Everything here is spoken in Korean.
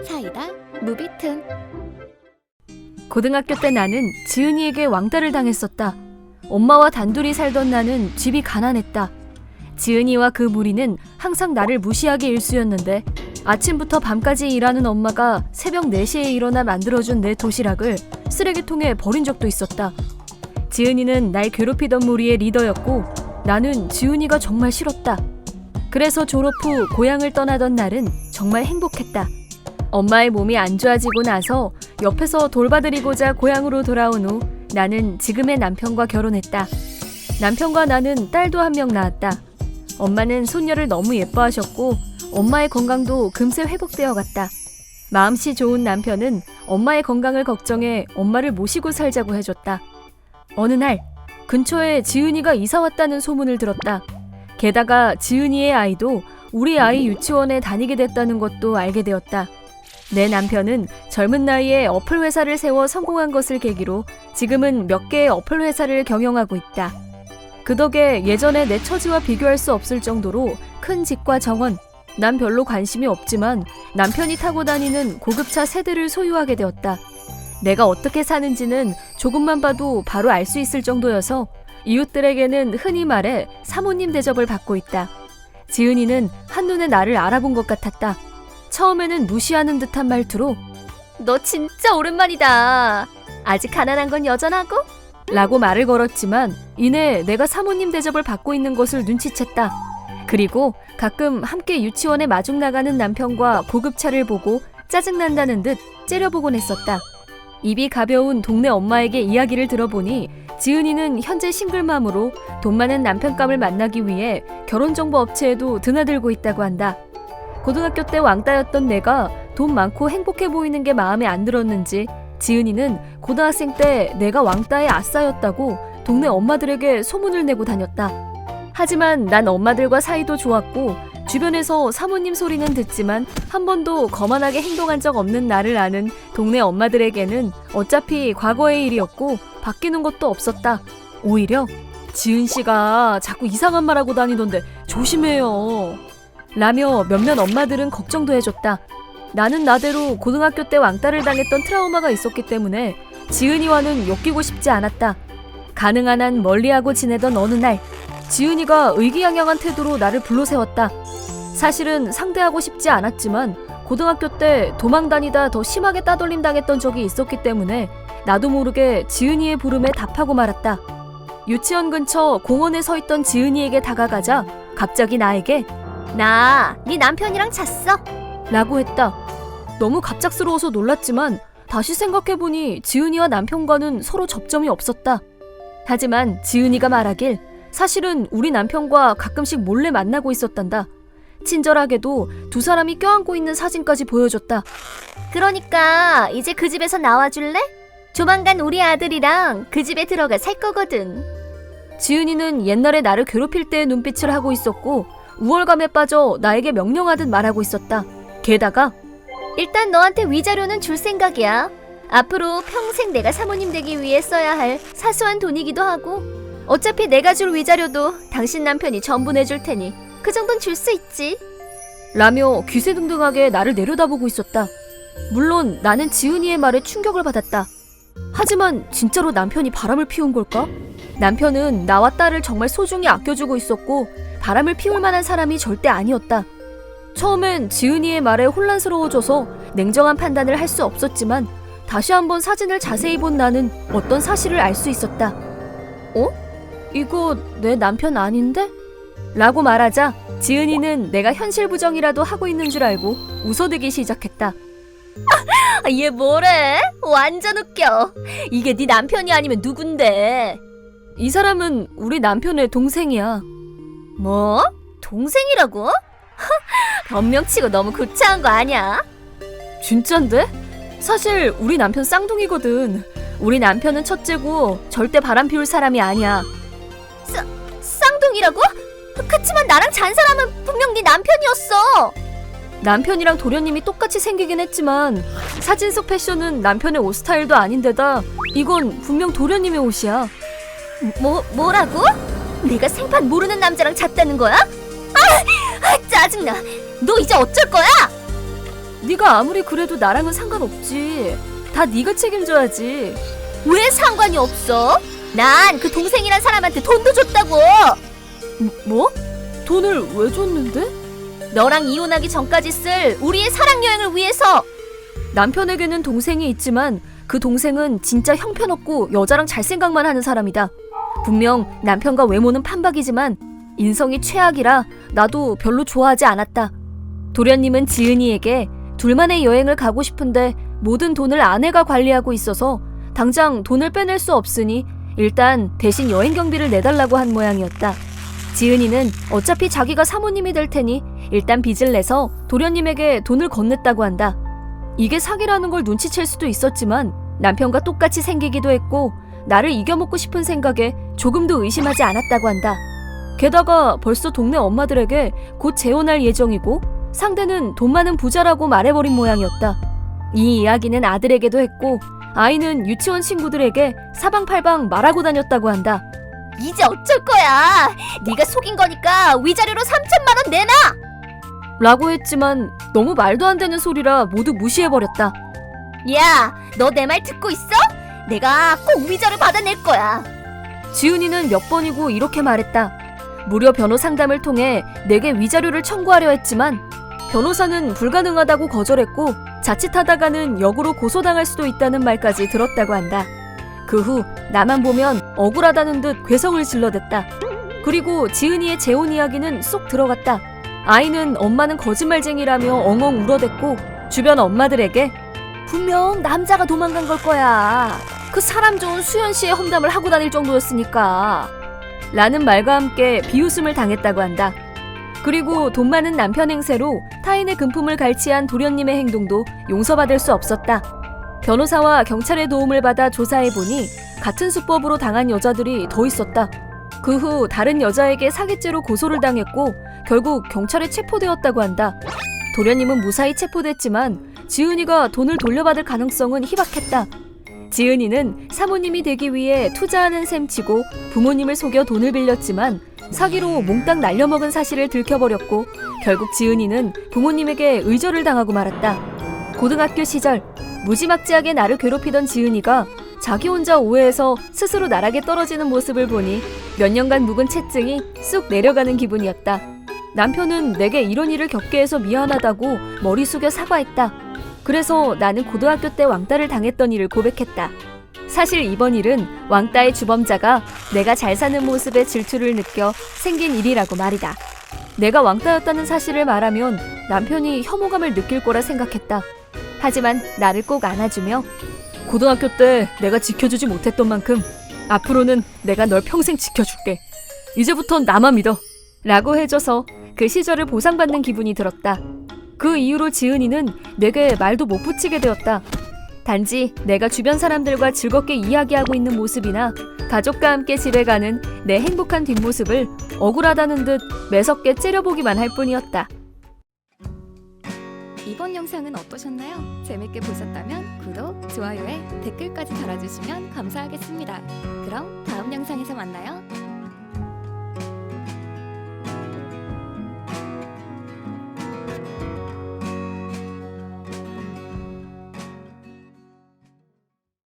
사이다 무비튼. 고등학교 때 나는 지은이에게 왕따를 당했었다. 엄마와 단둘이 살던 나는 집이 가난했다. 지은이와 그 무리는 항상 나를 무시하기 일쑤였는데 아침부터 밤까지 일하는 엄마가 새벽 4시에 일어나 만들어준 내 도시락을 쓰레기통에 버린 적도 있었다. 지은이는 날 괴롭히던 무리의 리더였고 나는 지은이가 정말 싫었다. 그래서 졸업 후 고향을 떠나던 날은 정말 행복했다. 엄마의 몸이 안 좋아지고 나서 옆에서 돌봐드리고자 고향으로 돌아온 후 나는 지금의 남편과 결혼했다. 남편과 나는 딸도 한 명 낳았다. 엄마는 손녀를 너무 예뻐하셨고 엄마의 건강도 금세 회복되어 갔다. 마음씨 좋은 남편은 엄마의 건강을 걱정해 엄마를 모시고 살자고 해줬다. 어느 날 근처에 지은이가 이사 왔다는 소문을 들었다. 게다가 지은이의 아이도 우리 아이 유치원에 다니게 됐다는 것도 알게 되었다. 내 남편은 젊은 나이에 어플 회사를 세워 성공한 것을 계기로 지금은 몇 개의 어플 회사를 경영하고 있다. 그 덕에 예전에 내 처지와 비교할 수 없을 정도로 큰 집과 정원, 난 별로 관심이 없지만 남편이 타고 다니는 고급차 세대를 소유하게 되었다. 내가 어떻게 사는지는 조금만 봐도 바로 알 수 있을 정도여서 이웃들에게는 흔히 말해 사모님 대접을 받고 있다. 지은이는 한눈에 나를 알아본 것 같았다. 처음에는 무시하는 듯한 말투로 "너 진짜 오랜만이다. 아직 가난한 건 여전하고?" 라고 말을 걸었지만 이내 내가 사모님 대접을 받고 있는 것을 눈치챘다. 그리고 가끔 함께 유치원에 마중 나가는 남편과 고급차를 보고 짜증난다는 듯 째려보곤 했었다. 입이 가벼운 동네 엄마에게 이야기를 들어보니 지은이는 현재 싱글맘으로 돈 많은 남편감을 만나기 위해 결혼정보 업체에도 드나들고 있다고 한다. 고등학교 때 왕따였던 내가 돈 많고 행복해 보이는 게 마음에 안 들었는지 지은이는 고등학생 때 내가 왕따의 아싸였다고 동네 엄마들에게 소문을 내고 다녔다. 하지만 난 엄마들과 사이도 좋았고 주변에서 사모님 소리는 듣지만 한 번도 거만하게 행동한 적 없는 나를 아는 동네 엄마들에게는 어차피 과거의 일이었고 바뀌는 것도 없었다. 오히려 지은 씨가 자꾸 이상한 말하고 다니던데 조심해요 라며 몇몇 엄마들은 걱정도 해줬다. 나는 나대로 고등학교 때 왕따를 당했던 트라우마가 있었기 때문에 지은이와는 엮이고 싶지 않았다. 가능한 한 멀리하고 지내던 어느 날 지은이가 의기양양한 태도로 나를 불러세웠다. 사실은 상대하고 싶지 않았지만 고등학교 때 도망 다니다 더 심하게 따돌림 당했던 적이 있었기 때문에 나도 모르게 지은이의 부름에 답하고 말았다. 유치원 근처 공원에 서 있던 지은이에게 다가가자 갑자기 나에게 "나 네 남편이랑 잤어" 라고 했다. 너무 갑작스러워서 놀랐지만 다시 생각해보니 지은이와 남편과는 서로 접점이 없었다. 하지만 지은이가 말하길 사실은 우리 남편과 가끔씩 몰래 만나고 있었단다. 친절하게도 두 사람이 껴안고 있는 사진까지 보여줬다. "그러니까 이제 그 집에서 나와줄래? 조만간 우리 아들이랑 그 집에 들어가 살 거거든." 지은이는 옛날에 나를 괴롭힐 때의 눈빛을 하고 있었고 우월감에 빠져 나에게 명령하듯 말하고 있었다. 게다가 "일단 너한테 위자료는 줄 생각이야. 앞으로 평생 내가 사모님 되기 위해 써야 할 사소한 돈이기도 하고 어차피 내가 줄 위자료도 당신 남편이 전부 내줄 테니 그 정도는 줄 수 있지." 라며 귀세등등하게 나를 내려다보고 있었다. 물론 나는 지은이의 말에 충격을 받았다. 하지만 진짜로 남편이 바람을 피운 걸까? 남편은 나와 딸을 정말 소중히 아껴주고 있었고 바람을 피울 만한 사람이 절대 아니었다. 처음엔 지은이의 말에 혼란스러워져서 냉정한 판단을 할 수 없었지만 다시 한번 사진을 자세히 본 나는 어떤 사실을 알 수 있었다. "어? 이거 내 남편 아닌데?" 라고 말하자 지은이는 내가 현실 부정이라도 하고 있는 줄 알고 웃어대기 시작했다. "얘 뭐래? 완전 웃겨. 이게 네 남편이 아니면 누군데?" "이 사람은 우리 남편의 동생이야." "뭐? 동생이라고? 변명치고 너무 구차한 거 아니야?" "진짠데? 사실 우리 남편 쌍둥이거든. 우리 남편은 첫째고 절대 바람 피울 사람이 아니야." 쌍둥이라고? 그치만 나랑 잔 사람은 분명 네 남편이었어." 남편이랑 도련님이 똑같이 생기긴 했지만 사진 속 패션은 남편의 옷 스타일도 아닌데다 이건 분명 도련님의 옷이야. 뭐라고? 내가 생판 모르는 남자랑 잤다는 거야? 짜증나. 너 이제 어쩔 거야? 네가 아무리 그래도 나랑은 상관없지. 다 네가 책임져야지. 왜 상관이 없어? 난 그 동생이란 사람한테 돈도 줬다고. 뭐? 돈을 왜 줬는데? 너랑 이혼하기 전까지 쓸 우리의 사랑 여행을 위해서. 남편에게는 동생이 있지만 그 동생은 진짜 형편없고 여자랑 잘 생각만 하는 사람이다. 분명 남편과 외모는 판박이지만 인성이 최악이라 나도 별로 좋아하지 않았다. 도련님은 지은이에게 둘만의 여행을 가고 싶은데 모든 돈을 아내가 관리하고 있어서 당장 돈을 빼낼 수 없으니 일단 대신 여행 경비를 내달라고 한 모양이었다. 지은이는 어차피 자기가 사모님이 될 테니 일단 빚을 내서 도련님에게 돈을 건넸다고 한다. 이게 사기라는 걸 눈치챌 수도 있었지만 남편과 똑같이 생기기도 했고 나를 이겨먹고 싶은 생각에 조금도 의심하지 않았다고 한다. 게다가 벌써 동네 엄마들에게 곧 재혼할 예정이고 상대는 돈 많은 부자라고 말해버린 모양이었다. 이 이야기는 아들에게도 했고 아이는 유치원 친구들에게 사방팔방 말하고 다녔다고 한다. 이제 어쩔 거야. 네가 속인 거니까 위자료로 3천만 원 내놔. 라고 했지만 너무 말도 안 되는 소리라 모두 무시해버렸다. 야, 너 내 말 듣고 있어? 내가 꼭 위자료 받아낼 거야. 지은이는 몇 번이고 이렇게 말했다. 무료 변호 상담을 통해 내게 위자료를 청구하려 했지만 변호사는 불가능하다고 거절했고 자칫하다가는 역으로 고소당할 수도 있다는 말까지 들었다고 한다. 그 후 나만 보면 억울하다는 듯 괴성을 질러댔다. 그리고 지은이의 재혼 이야기는 쏙 들어갔다. 아이는 엄마는 거짓말쟁이라며 엉엉 울어댔고 주변 엄마들에게 분명 남자가 도망간 걸 거야. 그 사람 좋은 수연 씨의 험담을 하고 다닐 정도였으니까. 라는 말과 함께 비웃음을 당했다고 한다. 그리고 돈 많은 남편 행세로 타인의 금품을 갈취한 도련님의 행동도 용서받을 수 없었다. 변호사와 경찰의 도움을 받아 조사해보니 같은 수법으로 당한 여자들이 더 있었다. 그 후 다른 여자에게 사기죄로 고소를 당했고 결국 경찰에 체포되었다고 한다. 도련님은 무사히 체포됐지만 지은이가 돈을 돌려받을 가능성은 희박했다. 지은이는 사모님이 되기 위해 투자하는 셈치고 부모님을 속여 돈을 빌렸지만 사기로 몽땅 날려먹은 사실을 들켜버렸고 결국 지은이는 부모님에게 의절을 당하고 말았다. 고등학교 시절 무지막지하게 나를 괴롭히던 지은이가 자기 혼자 오해해서 스스로 나락에 떨어지는 모습을 보니 몇 년간 묵은 채증이 쑥 내려가는 기분이었다. 남편은 내게 이런 일을 겪게 해서 미안하다고 머리 숙여 사과했다. 그래서 나는 고등학교 때 왕따를 당했던 일을 고백했다. 사실 이번 일은 왕따의 주범자가 내가 잘 사는 모습에 질투를 느껴 생긴 일이라고 말이다. 내가 왕따였다는 사실을 말하면 남편이 혐오감을 느낄 거라 생각했다. 하지만 나를 꼭 안아주며 고등학교 때 내가 지켜주지 못했던 만큼 앞으로는 내가 널 평생 지켜줄게. 이제부턴 나만 믿어. 라고 해줘서 그 시절을 보상받는 기분이 들었다. 그 이후로 지은이는 내게 말도 못 붙이게 되었다. 단지 내가 주변 사람들과 즐겁게 이야기하고 있는 모습이나 가족과 함께 집에 가는 내 행복한 뒷모습을 억울하다는 듯 매섭게 째려보기만 할 뿐이었다. 이번 영상은 어떠셨나요? 재밌게 보셨다면 구독, 좋아요에 댓글까지 달아주시면 감사하겠습니다. 그럼 다음 영상에서 만나요.